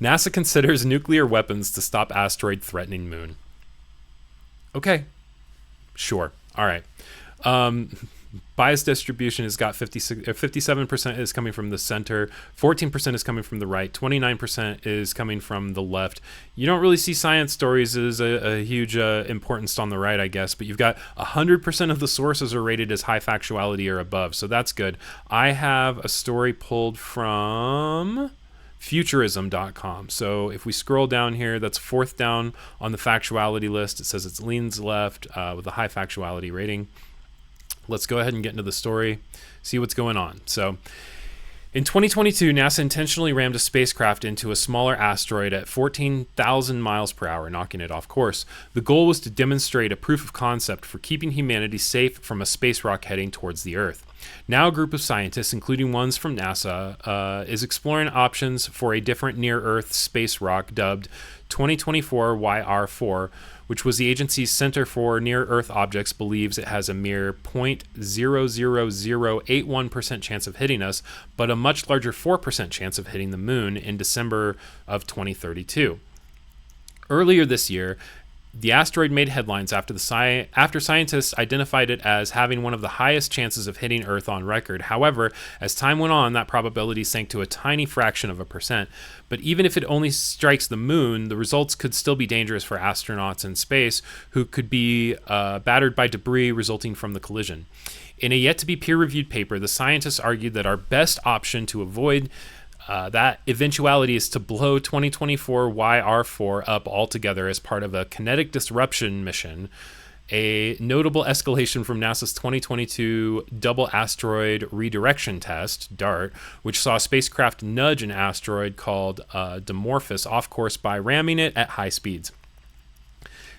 NASA considers nuclear weapons to stop asteroid threatening moon. Okay, sure. All right. Bias distribution has got 57% is coming from the center, 14% is coming from the right, 29% is coming from the left. You don't really see science stories as a huge importance on the right, I guess, but you've got 100% of the sources are rated as high factuality or above, so that's good. I have a story pulled from futurism.com. So if we scroll down here, that's fourth down on the factuality list. It says it leans left with a high factuality rating. Let's go ahead and get into the story, see what's going on. So in 2022, NASA intentionally rammed a spacecraft into a smaller asteroid at 14,000 miles per hour, knocking it off course. The goal was to demonstrate a proof of concept for keeping humanity safe from a space rock heading towards the Earth. Now a group of scientists, including ones from NASA, is exploring options for a different near-Earth space rock dubbed 2024 YR4, which was the agency's Center for Near-Earth Objects believes it has a mere 0.00081% chance of hitting us, but a much larger 4% chance of hitting the moon in December of 2032. Earlier this year, the asteroid made headlines after scientists identified it as having one of the highest chances of hitting Earth on record. However, as time went on, that probability sank to a tiny fraction of a percent. But even if it only strikes the moon, the results could still be dangerous for astronauts in space who could be battered by debris resulting from the collision. In a yet-to-be peer-reviewed paper, the scientists argued that our best option to avoid that eventuality is to blow 2024 YR4 up altogether as part of a kinetic disruption mission, a notable escalation from NASA's 2022 Double Asteroid Redirection Test, DART, which saw a spacecraft nudge an asteroid called Dimorphos off course by ramming it at high speeds.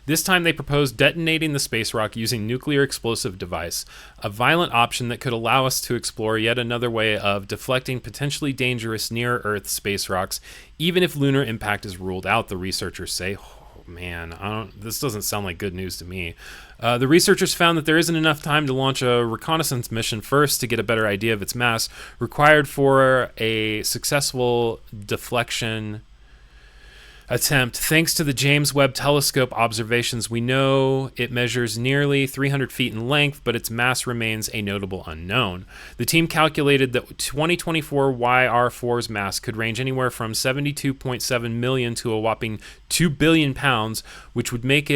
This time they proposed detonating the space rock using nuclear explosive device, a violent option that could allow us to explore yet another way of deflecting potentially dangerous near-Earth space rocks, even if lunar impact is ruled out, the researchers say. Oh man, this doesn't sound like good news to me. The researchers found that there isn't enough time to launch a reconnaissance mission first to get a better idea of its mass required for a successful deflection attempt. Thanks to the James Webb Telescope observations, we know it measures nearly 300 feet in length, but its mass remains a notable unknown. The team calculated that 2024 YR4's mass could range anywhere from 72.7 million to a whopping 2 billion pounds, which would make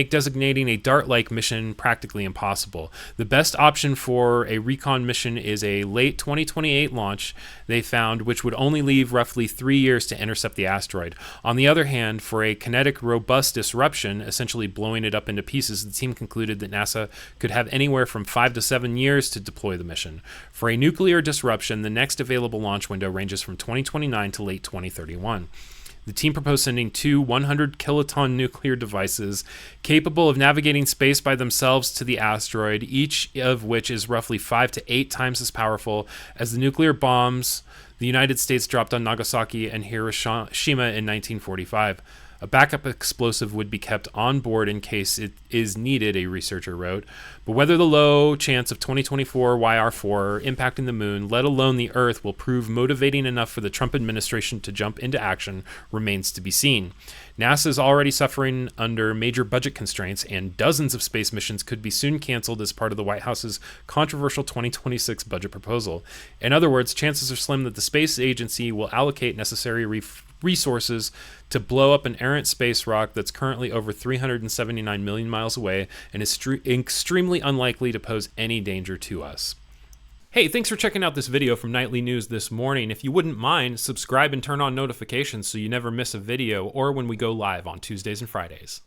designating a DART-like mission practically impossible. The best option for a recon mission is a late 2028 launch, they found, which would only leave roughly 3 years to intercept the asteroid. On the other hand, for a kinetic robust disruption, essentially blowing it up into pieces, the team concluded that NASA could have anywhere from 5 to 7 years to deploy the mission. For a nuclear disruption, the next available launch window ranges from 2029 to late 2031. The team proposed sending 2 100-kiloton nuclear devices capable of navigating space by themselves to the asteroid, each of which is roughly 5 to 8 times as powerful as the nuclear bombs the United States dropped on Nagasaki and Hiroshima in 1945. A backup explosive would be kept on board in case it is needed, a researcher wrote. But whether the low chance of 2024 YR4 impacting the moon, let alone the Earth, will prove motivating enough for the Trump administration to jump into action remains to be seen. NASA is already suffering under major budget constraints, and dozens of space missions could be soon canceled as part of the White House's controversial 2026 budget proposal. In other words, chances are slim that the space agency will allocate necessary resources to blow up an errant space rock that's currently over 379 million miles away and is extremely unlikely to pose any danger to us. Hey, thanks for checking out this video from Nightly News this morning. If you wouldn't mind, subscribe and turn on notifications so you never miss a video or when we go live on Tuesdays and Fridays.